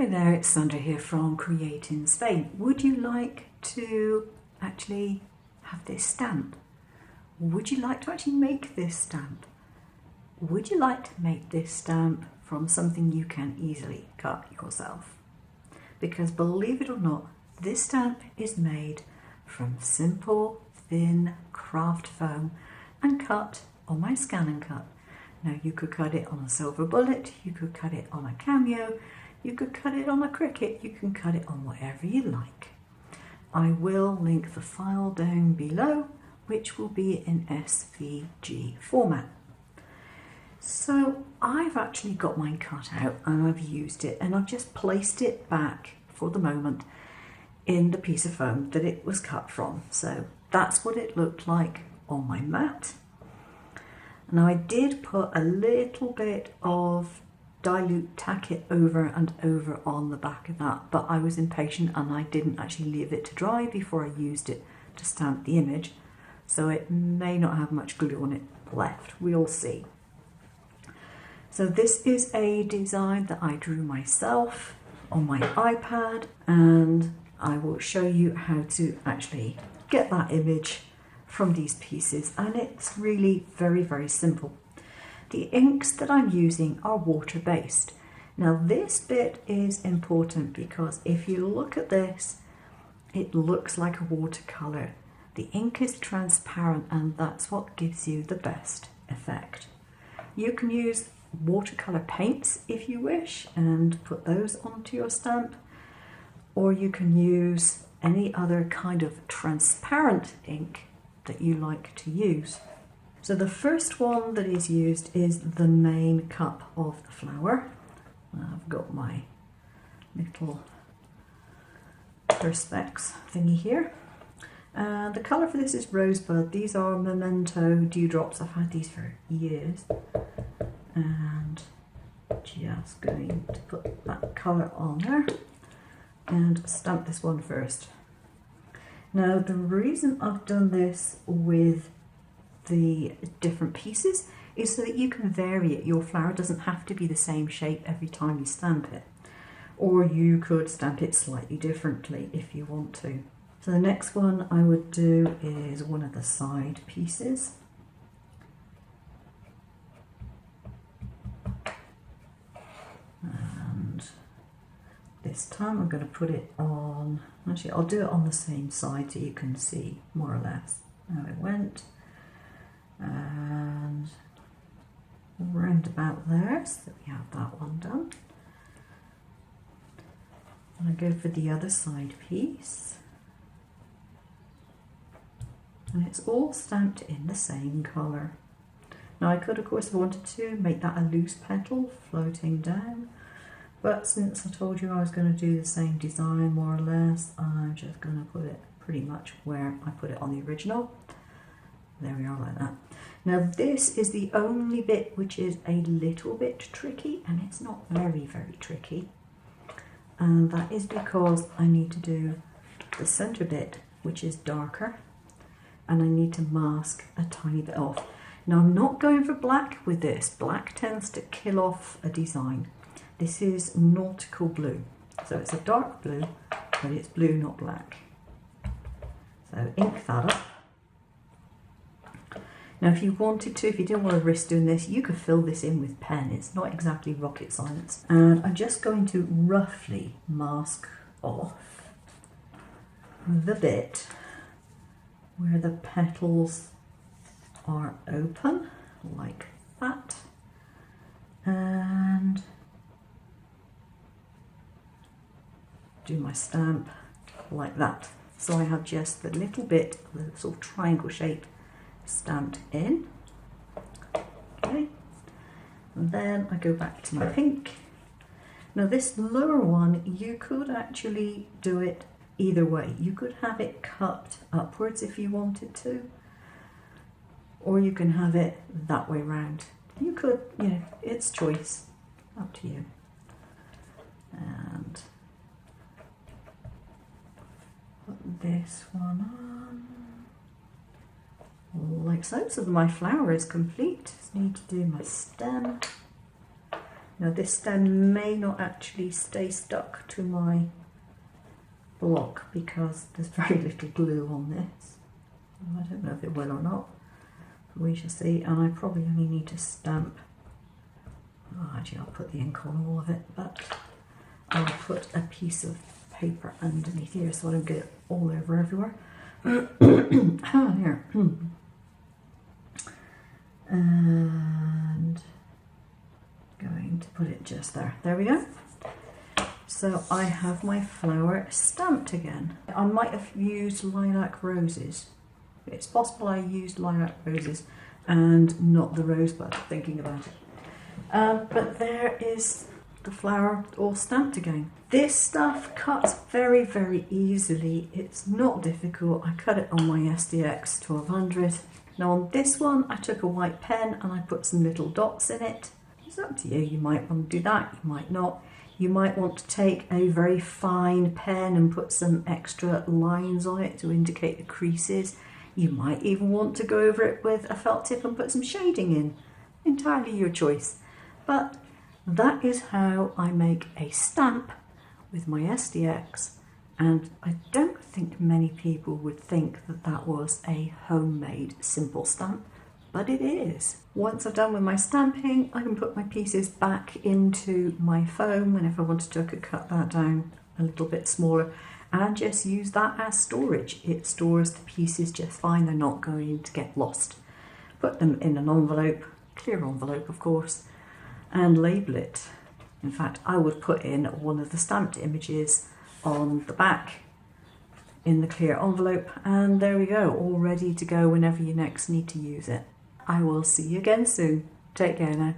there, it's Sandra here from Create in Spain. Would you like to actually have this stamp? Would you like to actually make this stamp? Would you like to make this stamp from something you can easily cut yourself? Because believe it or not, this stamp is made from simple, thin craft foam and cut on my Scan and Cut. Now you could cut it on a silver bullet, you could cut it on a cameo, you could cut it on a Cricut, you can cut it on whatever you like. I will link the file down below, which will be in SVG format. So I've actually got mine cut out and I've used it, and I've just placed it back for the moment in the piece of foam that it was cut from. So that's what it looked like on my mat. Now I did put a little bit of dilute tack it over and over on the back of that, but I was impatient and I didn't actually leave it to dry before I used it to stamp the image, so it may not have much glue on it left. We'll see. So this is a design that I drew myself on my iPad, and I will show you how to actually get that image from these pieces, and it's really very, very simple. The inks that I'm using are water-based. Now this bit is important because if you look at this, it looks like a watercolour. The ink is transparent and that's what gives you the best effect. You can use watercolour paints if you wish and put those onto your stamp, or you can use any other kind of transparent ink that you like to use. So the first one that is used is the main cup of the flower. I've got my little perspex thingy here. The colour for this is Rosebud. These are Memento dewdrops. I've had these for years. And just going to put that colour on there and stamp this one first. Now the reason I've done this with the different pieces is so that you can vary it. Your flower doesn't have to be the same shape every time you stamp it, or you could stamp it slightly differently if you want to. So the next one I would do is one of the side pieces. And this time I'm going to put it on, actually I'll do it on the same side so you can see more or less how it went. And round about there, so we have that one done. And I go for the other side piece, and it's all stamped in the same colour. Now I could, of course, if I wanted to, make that a loose petal floating down, but since I told you I was going to do the same design more or less, I'm just going to put it pretty much where I put it on the original. There we are, like that. Now this is the only bit which is a little bit tricky, and it's not very, very tricky. And that is because I need to do the centre bit, which is darker, and I need to mask a tiny bit off. Now I'm not going for black with this. Black tends to kill off a design. This is nautical blue. So it's a dark blue, but it's blue, not black. So ink that up. Now if you wanted to, if you didn't want to risk doing this, you could fill this in with pen. It's not exactly rocket science. And I'm just going to roughly mask off the bit where the petals are open, like that. And do my stamp like that. So I have just the little bit, the sort of triangle shape stamped in. Okay, and then I go back to my pink. Now this lower one, you could actually do it either way. You could have it cut upwards if you wanted to, or you can have it that way round. You could, you know, it's choice, up to you. And put this one on. Like so. So my flower is complete. Just need to do my stem Now this stem may not actually stay stuck to my block because there's very little glue on this. I don't know if it will or not, but we shall see. And I probably only need to stamp, oh, actually I'll put the ink on all of it, but I'll put a piece of paper underneath here so I don't get it all over everywhere. Here. And going to put it just there. There we go. So I have my flower stamped again. I might have used lilac roses. It's possible I used lilac roses and not the rosebud, thinking about it. But there is the flower all stamped again. This stuff cuts very, very easily. It's not difficult. I cut it on my SDX 1200. Now on this one, I took a white pen and I put some little dots in it. It's up to you. You might want to do that, you might not. You might want to take a very fine pen and put some extra lines on it to indicate the creases. You might even want to go over it with a felt tip and put some shading in. Entirely your choice. But that is how I make a stamp with my SDX, and I don't think many people would think that that was a homemade simple stamp, but it is. Once I've done with my stamping, I can put my pieces back into my foam, and if I wanted to, I could cut that down a little bit smaller and just use that as storage. It stores the pieces just fine, they're not going to get lost. Put them in an envelope, clear envelope of course, and label it. In fact, I would put in one of the stamped images on the back in the clear envelope, and there we go, all ready to go whenever you next need to use it. I will see you again soon. Take care now.